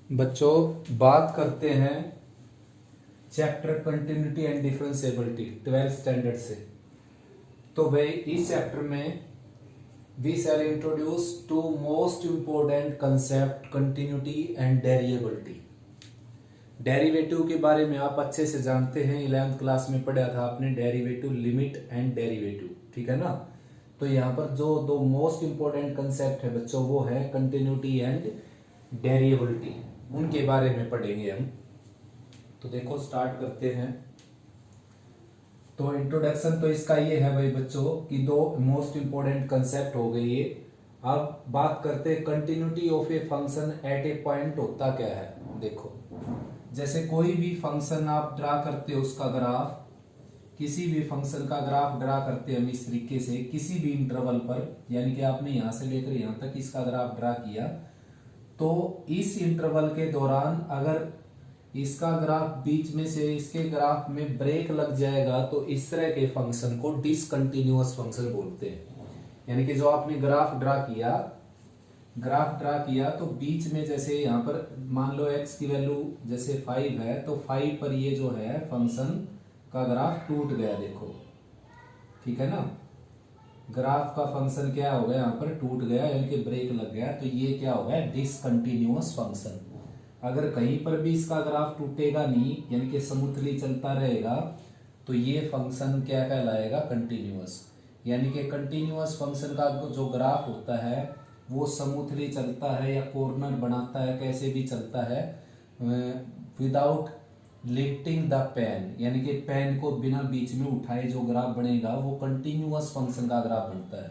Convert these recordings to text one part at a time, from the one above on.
बच्चों बात करते हैं chapter continuity and differentiability 12th standard से। तो भाई इस चैप्टर में we shall introduce to most important concept continuity and derivability. Derivative के बारे में आप अच्छे से जानते हैं, 11th क्लास में पढ़ा था आपने डेरिवेटिव, लिमिट एंड डेरिवेटिव, ठीक है ना। तो यहाँ पर जो दो मोस्ट इंपोर्टेंट कंसेप्ट है बच्चों वो है कंटिन्यूटी एंड डेरिवेबिलिटी, उनके बारे में पढ़ेंगे हम। तो देखो स्टार्ट करते हैं। तो इंट्रोडक्शन तो इसका ये है भाई बच्चों कि दो मोस्ट इंपोर्टेंट कंसेप्ट हो गए ये। अब बात करते हैं continuity of a function at A point होता क्या है। देखो जैसे कोई भी फंक्शन आप ड्रा करते हो, उसका ग्राफ, किसी भी फंक्शन का ग्राफ ड्रा करते हैं हम इस तरीके से किसी भी इंटरवल पर, यानी कि आपने यहां से लेकर यहां तक इसका ग्राफ ड्रा किया, तो इस इंटरवल के दौरान अगर इसका ग्राफ बीच में से इसके ग्राफ में ब्रेक लग जाएगा तो इस तरह के फंक्शन को डिसकंटिन्यूअस फंक्शन बोलते हैं। यानी कि जो आपने ग्राफ ड्रा किया तो बीच में जैसे यहाँ पर मान लो x की वैल्यू जैसे 5 है, तो 5 पर ये जो है फंक्शन का ग्राफ टूट गया, देखो ठीक है ना। ग्राफ का फंक्शन क्या हो गया, यहाँ पर टूट गया यानी कि ब्रेक लग गया, तो ये क्या हो गया, डिसकंटिन्यूअस फंक्शन। अगर कहीं पर भी इसका ग्राफ टूटेगा नहीं, यानी कि स्मूथली चलता रहेगा, तो ये फंक्शन क्या कहलाएगा, कंटिन्यूअस। यानी कि कंटिन्यूअस फंक्शन का जो ग्राफ होता है वो स्मूथली चलता है या कॉर्नर बनाता है, कैसे भी चलता है, विदाउट लिफ्टिंग द पेन, यानी कि पेन को बिना बीच में उठाए जो ग्राफ बनेगा वो कंटिन्यूअस फंक्शन का ग्राफ बनता है।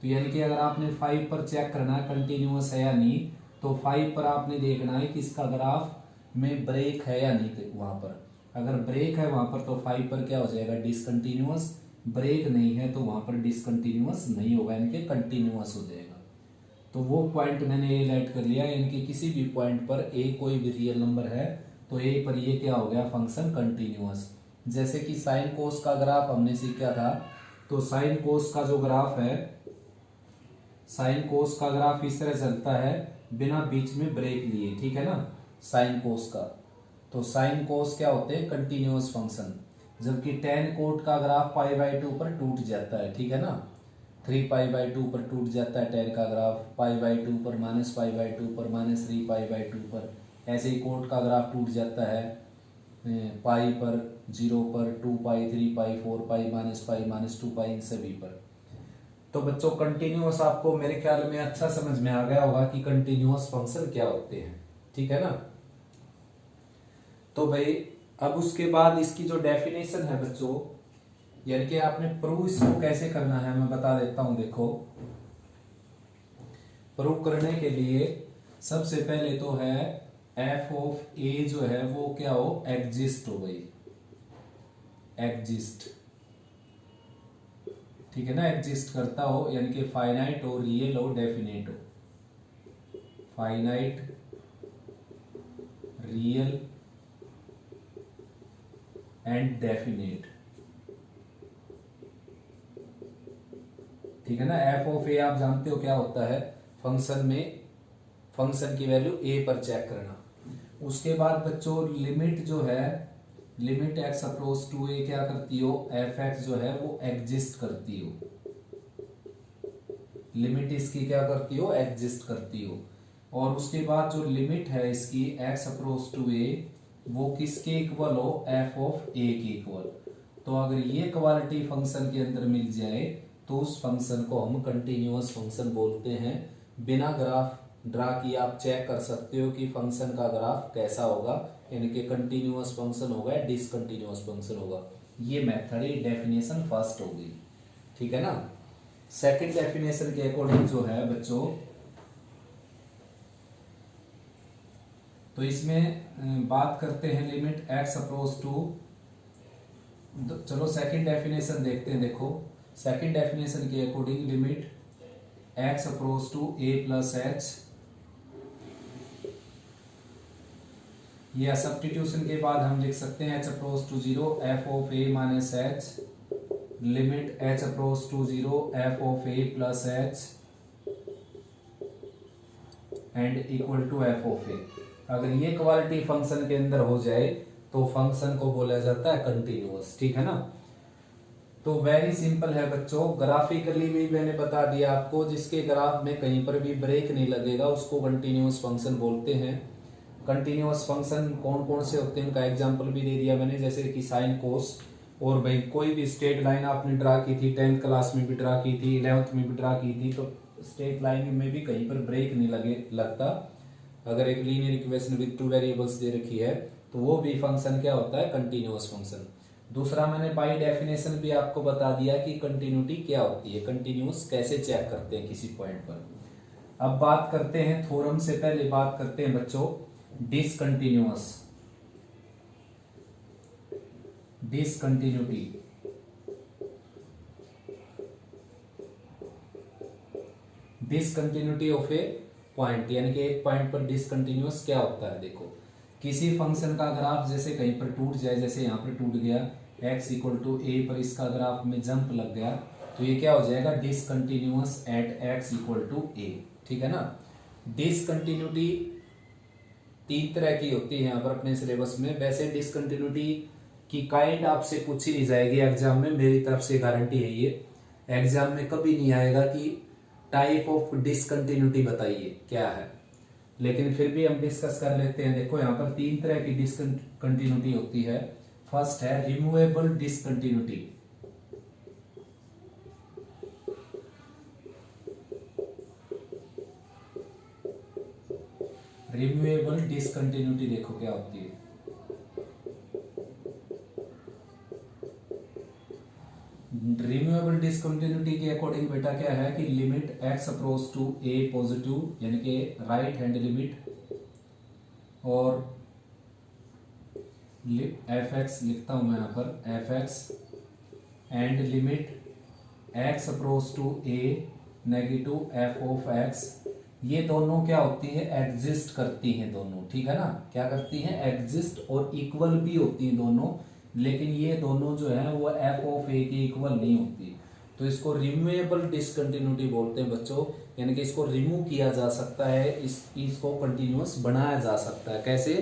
तो यानी कि अगर आपने 5 पर चेक करना है कंटिन्यूअस है या नहीं, तो 5 पर आपने देखना है कि इसका ग्राफ में ब्रेक है या नहीं। वहां पर अगर ब्रेक है वहां पर तो 5 पर क्या हो जाएगा, डिसकंटिन्यूअस। ब्रेक नहीं है तो वहां पर डिसकंटिन्यूअस नहीं होगा, यानी कि कंटिन्यूअस हो जाएगा। तो वो पॉइंट मैंने ये लाइट कर लिया, यानी कि किसी भी पॉइंट पर ए कोई भी रियल नंबर है तो ए पर ये क्या हो गया, फंक्शन कंटिन्यूअस। जैसे कि साइन कोस का ग्राफ हमने सीखा था, तो साइन कोस का जो ग्राफ है, साइन कोस का ग्राफ इस तरह चलता है बिना बीच में ब्रेक लिए, ठीक है ना, साइन कोस का। तो साइन कोस क्या होते हैं, कंटिन्यूअस फंक्शन। जबकि टेन कोट का ग्राफ π/2 पर टूट जाता है, ठीक है ना, 3π/2 पर टूट जाता है टेन का ग्राफ, π/2 पर, -π/2 पर, -3π/2 पर। ऐसे ही कोट का ग्राफ टूट जाता है पाई पर, 0 पर, 2π, 3π, 4π, -π, -2π, इन सभी पर। तो बच्चों कंटिन्यूअस आपको मेरे ख्याल में अच्छा समझ में आ गया होगा कि कंटिन्यूअस फंक्शन क्या होते हैं, ठीक है ना। तो भाई अब उसके बाद इसकी जो डेफिनेशन है बच्चों, यानी कि आपने प्रूव इसको कैसे करना है मैं बता देता हूं। देखो प्रूव करने के लिए सबसे पहले तो है एफ ऑफ ए जो है वो क्या हो, एग्जिस्ट हो गई, एग्जिस्ट, ठीक है ना, एग्जिस्ट करता हो, यानी कि फाइनाइट हो, रियल हो, डेफिनेट हो। फाइनाइट, रियल एंड डेफिनेट, ठीक है ना। एफ ऑफ ए आप जानते हो क्या होता है, फंक्शन में फंक्शन की वैल्यू ए पर चेक करना। उसके बाद बच्चों लिमिट जो है, लिमिट एक्स अप्रोच टू ए क्या करती हो, एफ एक्स जो है वो एग्जिस्ट करती हो, लिमिट इसकी क्या करती हो, एग्जिस्ट करती हो। और उसके बाद जो लिमिट है इसकी एक्स अप्रोच टू ए वो किसके इक्वल हो, एफ ऑफ ए के इक्वल। तो अगर ये क्वालिटी फंक्शन के अंदर मिल जाए तो उस फंक्शन को हम कंटिन्यूअस फंक्शन बोलते हैं। बिना ग्राफ ड्रा किए आप चेक कर सकते हो कि फंक्शन का ग्राफ कैसा होगा, यानी कि कंटिन्यूअस फंक्शन होगा या डिसकंटिन्यूअस फंक्शन होगा। ये मेथड है, डेफिनेशन फर्स्ट हो गई, ठीक है ना। सेकंड डेफिनेशन के अकॉर्डिंग जो है बच्चों, तो इसमें बात करते हैं लिमिट एक्स अप्रोच टू, चलो सेकंड डेफिनेशन देखते हैं। देखो सेकंड डेफिनेशन के according limit x approach to a plus h, ये सब्स्टिट्यूशन के बाद हम लिख सकते हैं h approach to 0 f of a minus h, limit h approach to 0 f of a plus h and equal to f of a. अगर ये quality function के अंदर हो जाए तो फंक्शन को बोला जाता है कंटिन्यूअस। ठीक है ना। तो वेरी सिंपल है बच्चों, ग्राफिकली भी मैंने बता दिया आपको, जिसके ग्राफ में कहीं पर भी ब्रेक नहीं लगेगा उसको कंटिन्यूअस फंक्शन बोलते हैं। कंटिन्यूअस फंक्शन कौन कौन से होते हैं उनका एग्जांपल भी दे दिया मैंने, जैसे कि साइन कोस। और भाई कोई भी स्ट्रेट लाइन आपने ड्रा की थी 10th क्लास में भी ड्रा की थी, 11th में भी ड्रा की थी, तो स्ट्रेट लाइन में भी कहीं पर ब्रेक नहीं लगता। अगर एक linear equation with two variables दे रखी है तो वो भी फंक्शन क्या होता है, कंटिन्यूअस फंक्शन। दूसरा मैंने बाय डेफिनेशन भी आपको बता दिया कि कंटिन्यूटी क्या होती है, कंटिन्यूअस कैसे चेक करते हैं किसी पॉइंट पर। अब बात करते हैं थ्योरम से पहले बात करते हैं बच्चों discontinuous, discontinuity. Discontinuity of A point, यानी कि एक पॉइंट पर डिसकंटिन्यूअस क्या होता है। देखो किसी फंक्शन का ग्राफ जैसे कहीं पर टूट जाए, जैसे यहाँ पर टूट गया x इक्वल टू ए पर इसका ग्राफ में जंप लग गया, तो ये क्या हो जाएगा, discontinuous at x equal to a. ठीक है ना। डिसकंटिन्यूटी तीन तरह की होती है यहाँ पर अपने सिलेबस में। वैसे डिसकंटिन्यूटी की काइंड आपसे पूछी नहीं जाएगी एग्जाम में, मेरी तरफ से गारंटी है ये। एग्जाम में कभी नहीं आएगा कि टाइप ऑफ डिसकंटिन्यूटी बताइए क्या है, लेकिन फिर भी हम डिस्कस कर लेते हैं। देखो यहाँ पर तीन तरह की डिसकंटिन्यूटी होती है। फर्स्ट है रिमूवेबल डिसकंटिन्यूटी। रिमूवेबल डिसकंटिन्यूटी देखो क्या होती है। रिमूवेबल डिसकंटिन्यूटी के अकॉर्डिंग बेटा क्या है कि limit x approach to a positive, यानी कि राइट हैंड लिमिट, और fx लिखता हूं मैं यहाँ पर fx and limit x approach to a negative f of x, ये दोनों क्या होती है, एग्जिस्ट करती हैं दोनों। ठीक है ना। क्या करती हैं, एग्जिस्ट, और इक्वल भी होती हैं दोनों, लेकिन ये दोनों जो है वो f ऑफ a की इक्वल नहीं होती। तो इसको रिमूवेबल डिसकंटिन्यूटी बोलते हैं बच्चों, यानी कि इसको रिमूव किया जा सकता है, इसको कंटिन्यूअस बनाया जा सकता है। कैसे,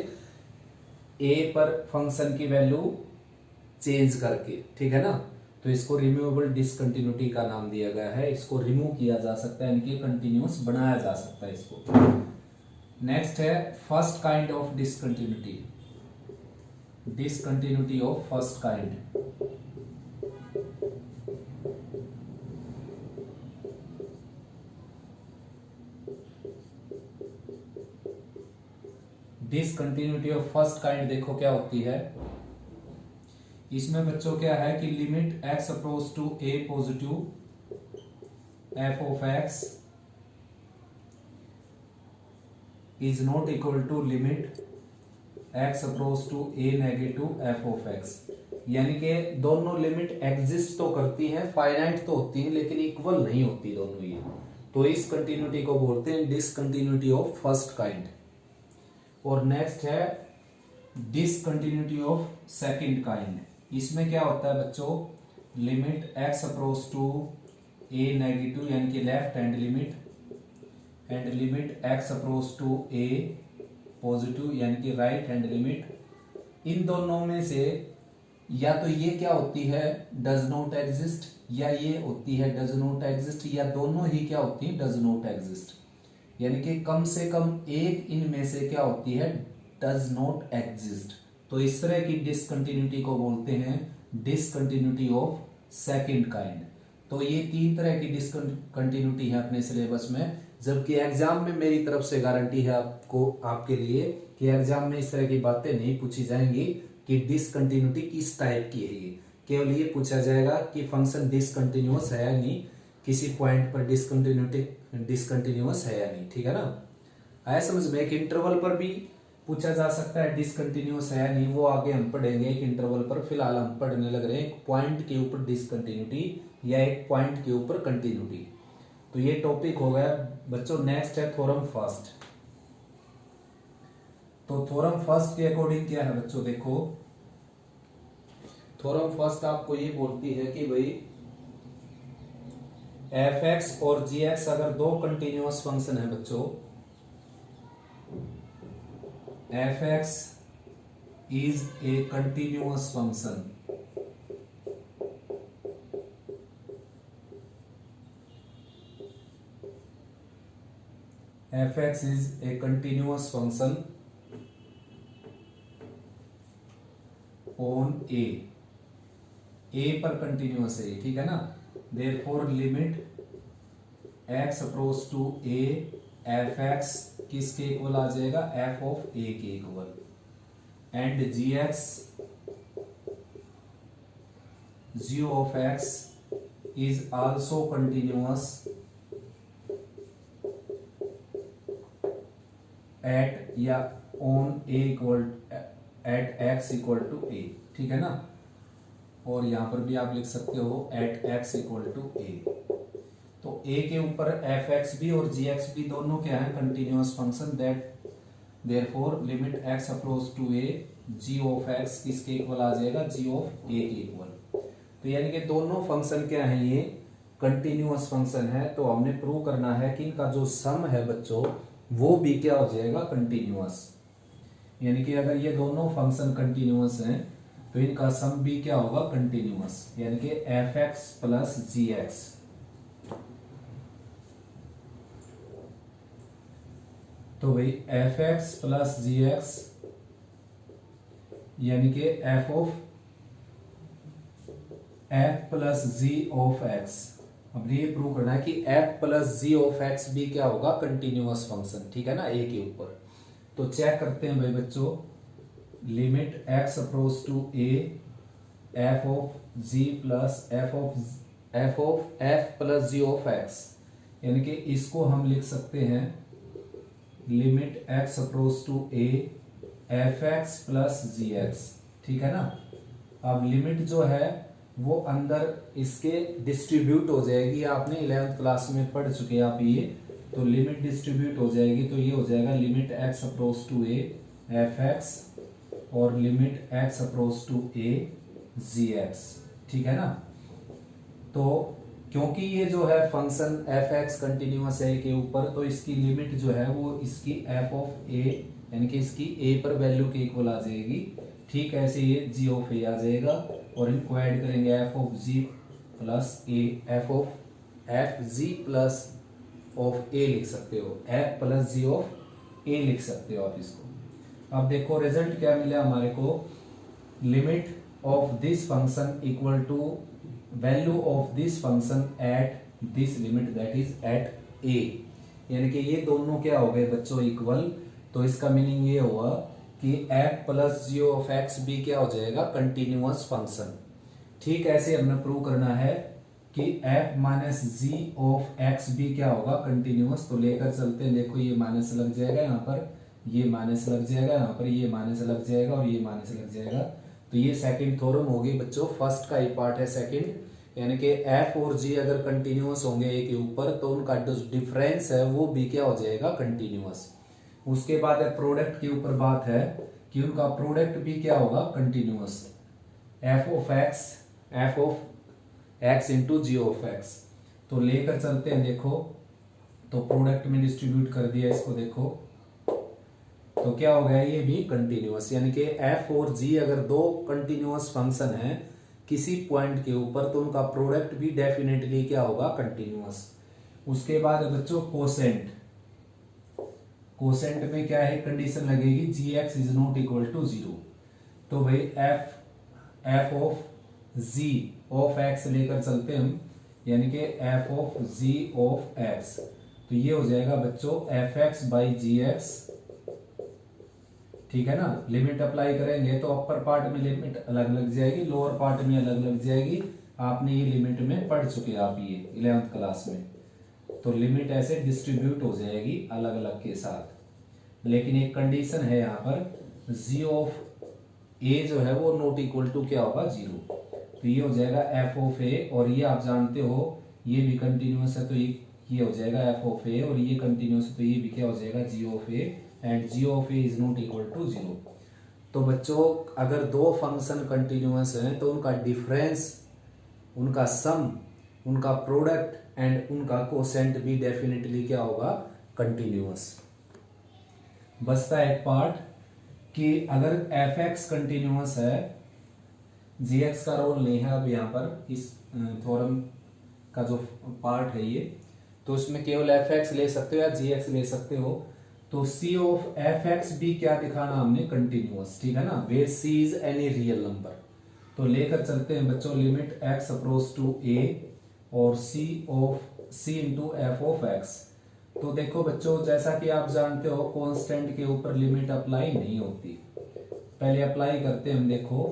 a पर फंक्शन की वैल्यू चेंज करके। ठीक है ना। तो इसको रिमूवेबल डिसकंटिन्यूटी का नाम दिया गया है, इसको रिमूव किया जा सकता है, यानी कि कंटिन्यूअस बनाया जा सकता है इसको। नेक्स्ट है first kind of discontinuity, discontinuity of first kind. Discontinuity of first kind देखो क्या होती है। इसमें बच्चों क्या है कि limit x approach to a positive f of x is not equal to limit x approach to a negative f of x, यानी कि दोनों लिमिट एग्जिस्ट तो करती हैं, फाइनाइट तो होती हैं, लेकिन इक्वल नहीं होती दोनों ये। तो इस कंटिन्यूटी को बोलते हैं डिसकंटिन्यूटी ऑफ फर्स्ट काइंड। और नेक्स्ट है डिसकंटिन्यूटी ऑफ सेकंड काइंड। इसमें क्या होता है बच्चों, limit x approach to a negative, यानी कि left hand limit, and limit x approach to a positive, यानी कि राइट हैंड लिमिट। इन दोनों में से या तो ये क्या होती है, डज नॉट एग्जिस्ट, या ये होती है डज नॉट एग्जिस्ट, या दोनों ही क्या होती है, डज नॉट एग्जिस्ट। यानी कि कम से कम एक इनमें से क्या होती है, डज नॉट एग्जिस्ट। तो इस तरह की डिसकंटिन्यूटी को बोलते हैं डिसकंटिन्यूटी ऑफ सेकंड काइंड। तो ये तीन तरह की डिसकंटिन्यूटी है अपने सिलेबस में, जबकि एग्जाम में मेरी तरफ से गारंटी है आपको, आपके लिए, कि एग्जाम में इस तरह की बातें नहीं पूछी जाएंगी कि डिसकंटिन्यूटी किस टाइप की है। ये केवल ये पूछा जाएगा कि फंक्शन डिसकंटिन्यूअस है या नहीं, किसी पॉइंट पर डिसकंटिन्यूअस है या नहीं। ठीक है ना। आया समझ में। एक इंटरवल पर भी पूछा जा सकता है डिसकंटिन्यूअस है या नहीं, वो आगे हम पढ़ेंगे एक इंटरवल पर। फिलहाल हम पढ़ने लग रहे हैं एक पॉइंट के ऊपर डिसकंटिन्यूटी या एक पॉइंट के ऊपर कंटिन्यूटी। तो ये टॉपिक हो गया बच्चों। नेक्स्ट है थ्योरम फर्स्ट। तो थ्योरम फर्स्ट के अकॉर्डिंग क्या है बच्चों, देखो थ्योरम फर्स्ट आपको ये बोलती है कि भाई f(x) और g(x) अगर दो कंटिन्यूअस फंक्शन है बच्चों, f x is a continuous function, f x is a continuous function on a पर कंटिन्यूअस है, ठीक है ना। Therefore limit x approach to a, f x किसके इक्वल आ जाएगा, एफ ऑफ ए के इक्वल, and g x g of x is also continuous at या on a equal at x equal to a, ठीक है ना। और यहां पर भी आप लिख सकते हो eight x equal to a. तो ए के ऊपर एफ एक्स भी और जी एक्स भी दोनों क्या है, continuous function, that therefore limit x approach to a, g of x किसके इक्वल आ जाएगा, जी ऑफ ए के इक्वल। तो यानी कि दोनों फंक्शन क्या है, ये कंटिन्यूअस फंक्शन है। तो हमने प्रूव करना है कि इनका जो सम है बच्चों वो भी क्या हो जाएगा, कंटिन्यूअस। यानी कि अगर ये दोनों फंक्शन कंटिन्यूअस हैं तो इनका सम भी क्या होगा, कंटिन्यूअस, यानी कि f x plus g x. तो भाई f x plus g x यानी कि f of f plus g of x. अब ये प्रूव करना है कि f plus g of x भी क्या होगा, कंटिन्यूअस फंक्शन, ठीक है ना, ए के ऊपर। तो चेक करते हैं भाई बच्चों, limit x approach to a, f of g plus f of f plus g of x, यानी कि इसको हम लिख सकते हैं limit x approach to a, f x plus g x, ठीक है ना। अब लिमिट जो है वो अंदर इसके डिस्ट्रीब्यूट हो जाएगी, आपने 11th क्लास में पढ़ चुके हैं आप ये। तो लिमिट डिस्ट्रीब्यूट हो जाएगी, तो ये हो जाएगा limit x approach to a f x और limit x approach to a g x, ठीक है ना। तो क्योंकि ये जो है फंक्शन एफ एक्स कंटिन्यूअस है के ऊपर, तो इसकी लिमिट जो है वो इसकी एफ ऑफ ए यानी कि इसकी ए पर वैल्यू के इक्वल आ जाएगी, ठीक है। ऐसे ये जी ऑफ ए आ जाएगा और इनको ऐड करेंगे f of g plus a, f of f g plus of a लिख सकते हो, f plus g of a लिख सकते हो आप इसको। अब देखो रिजल्ट क्या मिला हमारे को, limit of this function equal to value of this function at this limit that is at a, यानी कि ये दोनों क्या हो गए बच्चों, इक्वल। तो इसका मीनिंग ये हुआ कि f plus g of x भी क्या हो जाएगा, कंटिन्यूअस फंक्शन, ठीक। ऐसे हमने प्रूव करना है कि f minus g of x भी क्या होगा, कंटिन्यूअस। तो लेकर चलते हैं, देखो ये माइनस लग जाएगा यहाँ पर, ये माइनस लग जाएगा यहाँ पर, ये माइनस लग जाएगा और ये माइनस लग जाएगा। तो ये सेकंड थ्योरम होगी बच्चों, फर्स्ट का ही पार्ट है सेकंड, यानी कि एफ और जी अगर कंटिन्यूअस होंगे ए के ऊपर तो उनका जो डिफरेंस है वो भी क्या हो जाएगा, कंटिन्यूअस। उसके बाद प्रोडक्ट के ऊपर बात है कि उनका प्रोडक्ट भी क्या होगा, continuous, f of x into g of x. तो लेकर चलते हैं, देखो तो प्रोडक्ट में डिस्ट्रीब्यूट कर दिया इसको, देखो तो क्या हो गया, ये भी कंटिन्यूअस, यानी कि एफ और जी अगर दो कंटिन्यूअस फंक्शन है किसी पॉइंट के ऊपर तो उनका प्रोडक्ट भी डेफिनेटली क्या होगा, कंटिन्यूअस। उसके बाद बच्चों कोसेंट, कोसेंट में क्या है, कंडीशन लगेगी g x is not equal to 0। तो भाई f of g of x लेकर चलते हम, यानी कि f of g of x, तो ये हो जाएगा बच्चों f x by g x, ठीक है ना। लिमिट अप्लाई करेंगे तो अपर पार्ट में लिमिट अलग लग जाएगी, लोअर पार्ट में अलग लग जाएगी। आपने ये लिमिट में पढ़ चुके आप ये 11th क्लास में। तो लिमिट ऐसे डिस्ट्रीब्यूट हो जाएगी अलग अलग के साथ, लेकिन एक कंडीशन है यहाँ पर, जी ऑफ ए जो है वो नॉट इक्वल टू क्या होगा, 0। तो ये हो जाएगा एफ ऑफ ए, और ये आप जानते हो ये भी कंटिन्यूअस है, तो ये हो जाएगा एफ ऑफ ए, और ये कंटिन्यूअस है तो ये भी क्या हो जाएगा, g of a, and g of a is not equal to 0। तो बच्चों अगर दो फंक्शन कंटिन्यूअस हैं तो उनका डिफरेंस, उनका सम, उनका प्रोडक्ट एंड उनका कोसेंट भी डेफिनेटली क्या होगा, कंटिन्यूअस। बचता है एक पार्ट कि अगर एफ एक्स कंटिन्यूअस है, जी एक्स का रोल नहीं है अब यहाँ पर इस थ्योरम का जो पार्ट है ये, तो इसमें केवल एफ एक्स ले सकते हो या जी एक्स ले सकते हो। तो सी ऑफ एफ एक्स भी क्या दिखाना हमने, कंटिन्यूअस, ठीक है ना, where c is any real number. तो लेकर चलते हैं बच्चों limit x approach to a और c of c into f of x. तो देखो बच्चों, जैसा कि आप जानते हो कांस्टेंट के ऊपर लिमिट अप्लाई नहीं होती, पहले अप्लाई करते हैं हम। देखो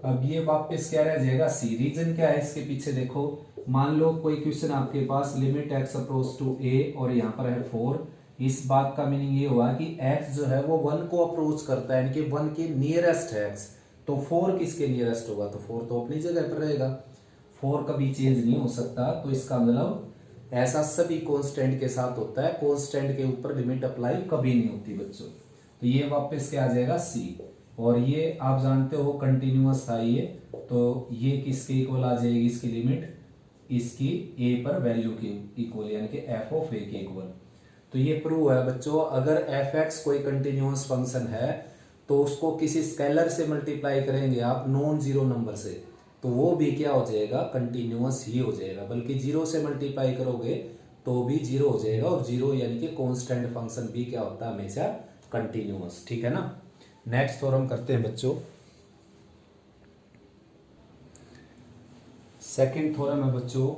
अब ये वापस क्या रह जाएगा, सी। रीजन क्या है इसके पीछे, देखो मान लो कोई क्वेश्चन आपके पास limit x approach to a और यहाँ पर है 4। इस बात का मीनिंग ये हुआ कि x जो है वो 1 को अप्रोच करता है, यानी कि 1 के नियरेस्ट है x। तो 4 किसके नियरेस्ट होगा, तो 4 तो अपनी जगह पर रहेगा, 4 कभी चेंज नहीं हो सकता। तो इसका मतलब ऐसा सभी कांस्टेंट के साथ होता है, कांस्टेंट के ऊपर लिमिट अप्लाई कभी नहीं होती बच्चों। तो ये वापस क्या आ जाएगा, c। और ये आप जानते हो कंटिन्यूअस था ये, तो ये किसके इक्वल आ जाएगी, इसकी लिमिट इसकी a पर वैल्यू के इक्वल, यानी कि f ऑफ a के इक्वल। तो ये प्रूव है बच्चों, अगर एफ एक्स कोई कंटिन्यूअस फंक्शन है तो उसको किसी स्केलर से मल्टीप्लाई करेंगे आप नॉन जीरो नंबर से, तो वो भी क्या हो जाएगा, कंटिन्यूअस ही हो जाएगा। बल्कि जीरो से मल्टीप्लाई करोगे तो भी जीरो हो जाएगा, और जीरो यानी कि कांस्टेंट फंक्शन भी क्या होता है, हमेशा कंटिन्यूअस, ठीक है ना। नेक्स्ट थ्योरम करते हैं बच्चों, सेकंड थ्योरम है बच्चों,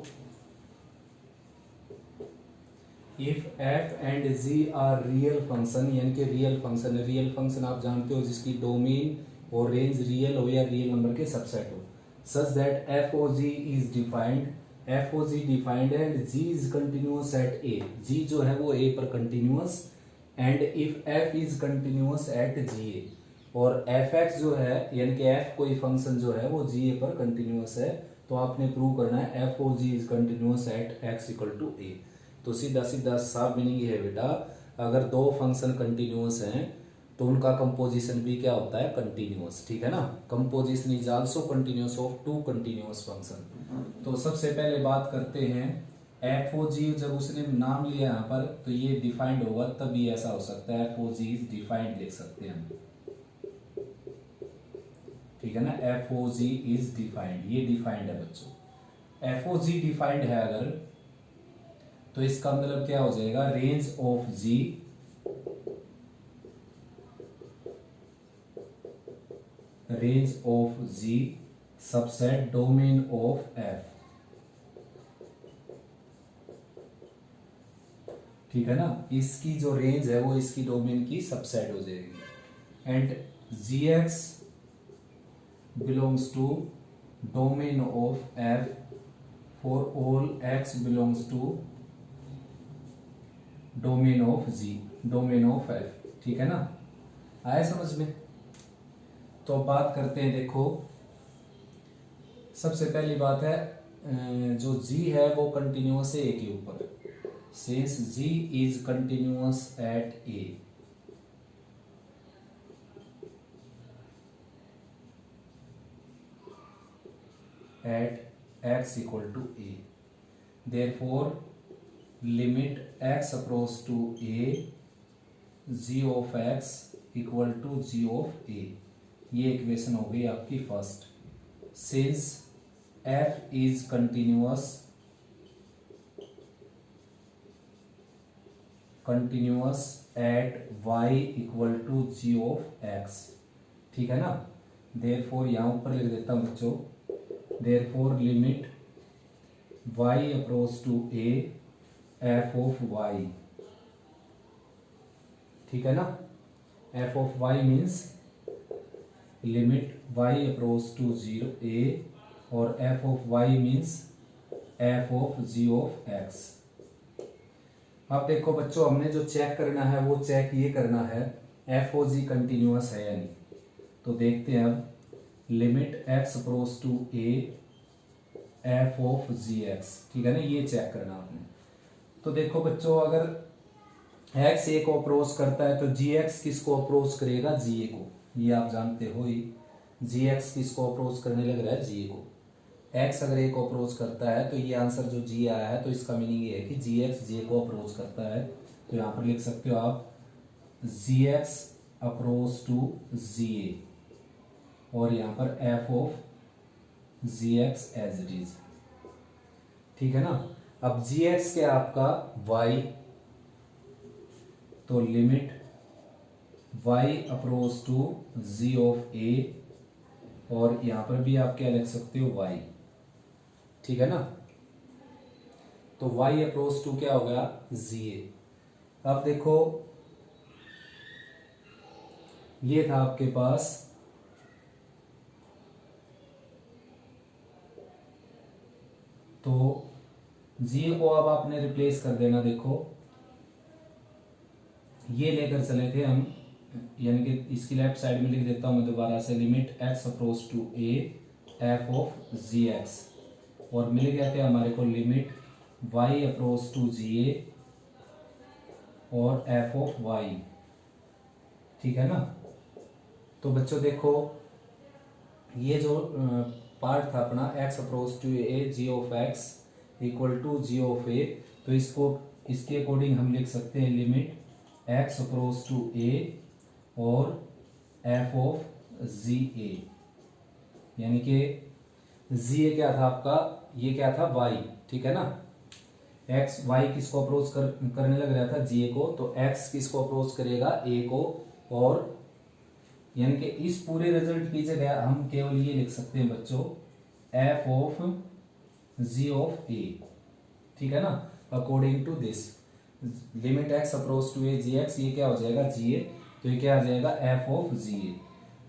if f and g are real function, यानी कि रियल फंक्शन है। रियल फंक्शन आप जानते हो जिसकी डोमेन और रेंज रियल हो या रियल नंबर के सबसेट हो, such that f o g is defined, f o g defined and g is continuous at a. G जो है वो ए पर continuous, and if f is continuous at g a, और f x जो है यानी कि एफ कोई फंक्शन जो है वो जी ए पर कंटिन्यूअस है, तो आपने प्रूव करना है f o g is continuous at x equal to a. तो सीधा सीधा साफ मीनिंग ये है बेटा, अगर दो फंक्शन कंटिन्यूअस हैं तो उनका कंपोजिशन भी क्या होता है, कंटिन्यूअस, ठीक है ना। Composition is also continuous of two continuous function. तो सबसे पहले बात करते हैं एफ ओ जी, जब उसने नाम लिया यहाँ पर तो ये डिफाइंड होगा, तभी ऐसा हो सकता है, f o g is defined लिख सकते हैं हम, ठीक है ना। F o g is defined, ये डिफाइंड है बच्चों। एफ ओ जी डिफाइंड है अगर, तो इसका मतलब क्या हो जाएगा, range of g subset domain of f, ठीक है ना। इसकी जो रेंज है वो इसकी डोमेन की सबसेट हो जाएगी। And g x belongs to domain of f for all x belongs to domain of g, domain of f, ठीक है ना। आया समझ में। तो बात करते हैं, देखो सबसे पहली बात है जो जी है वो कंटिन्यूअस है ए के ऊपर, since g is continuous at a, at x equal to a, therefore limit x approach to a g of x equal to g of a. ये इक्वेशन हो गई आपकी first. Since f is continuous at y equal to g of x, ठीक है ना। Therefore यहां ऊपर लिख देता हूं बच्चों, therefore limit y approach to a f of y, ठीक है ना। F of y means limit y approach to 0 a, और f of y means f of g of x। अब देखो बच्चों, हमने जो चेक करना है वो चेक ये करना है f ओ g कंटिन्यूअस है या नहीं। तो देखते हैं अब limit x approach to a f of g x, ठीक है ना, ये चेक करना आपने। तो देखो बच्चों, अगर x a को अप्रोच करता है तो जी एक्स किसको अप्रोच करेगा, जी ए को, ये आप जानते हो ही। जी एक्स किसको अप्रोच करने लग रहा है, जी ए को। एक्स अगर ए को अप्रोच करता है तो ये आंसर जो जी आया है, तो इसका मीनिंग ये है कि जी एक्स जे को अप्रोच करता है। तो यहाँ पर लिख सकते हो आप g x approach to g a, और यहाँ पर f of g x as it is. ठीक है ना। अब जी एक्स क्या आपका y, तो limit y approach to g of a, और यहां पर भी आप क्या लिख सकते हो y। ठीक है ना। तो y अप्रोच टू क्या हो गया जी ए। अब देखो ये था आपके पास तो जी को अब आपने रिप्लेस कर देना। देखो ये लेकर चले थे हम, यानी कि इसकी लेफ्ट साइड में लिख देता हूं मैं दोबारा से, limit x approach to a f of g x, और मिल गया थे हमारे को limit y approach to g a और एफ ऑफ वाई। ठीक है ना। तो बच्चों देखो ये जो पार्ट था अपना x approach to a g of x equal to g of a, तो इसको इसके अकॉर्डिंग हम लिख सकते हैं limit x approach to a और एफ ऑफ जी ए, यानी कि जी ए क्या था आपका, ये क्या था वाई। ठीक है ना। एक्स वाई किसको अप्रोच करने लग रहा था जी ए को, तो एक्स किसको अप्रोच करेगा ए को, और यानी कि इस पूरे रिजल्ट की जगह हम केवल ये लिख सकते हैं बच्चों f of g of a. ठीक है ना। According to this limit x approach to a g x, ये क्या हो जाएगा जी ए, तो ये क्या आ जाएगा एफ ऑफ जी ए।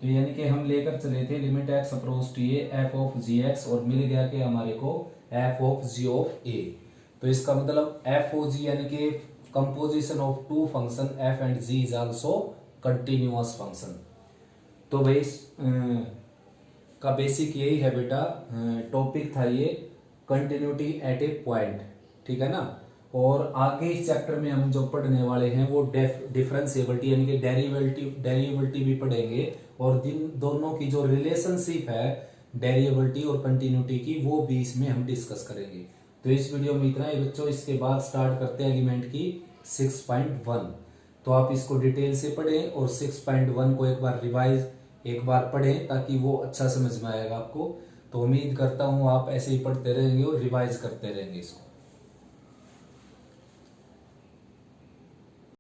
तो यानी कि हम लेकर चले थे limit x approach to a f of g x, और मिल गया कि हमारे को f of g of a. तो इसका मतलब एफ ओ जी यानी कि composition of two function f and g is also continuous function. तो भाई का बेसिक यही है बेटा, टॉपिक था ये कंटिन्यूटी एट ए पॉइंट। ठीक है ना। और आगे इस चैप्टर में हम जो पढ़ने वाले हैं वो डिफरेंशिएबिलिटी यानी कि डेरिवेबिलिटी भी पढ़ेंगे, और दिन दोनों की जो रिलेशनशिप है डेरिवेबिलिटी और कंटिन्यूटी की वो भी इसमें हम डिस्कस करेंगे। तो इस वीडियो में इतना ही बच्चों। इसके बाद स्टार्ट करते हैं एलिमेंट की 6.1। तो आप इसको डिटेल से पढ़ें और 6.1 को एक बार रिवाइज एक बार पढ़ें ताकि वो अच्छा समझ में आएगा आपको। तो उम्मीद करता हूँ आप ऐसे ही पढ़ते रहेंगे और रिवाइज करते रहेंगे इसको।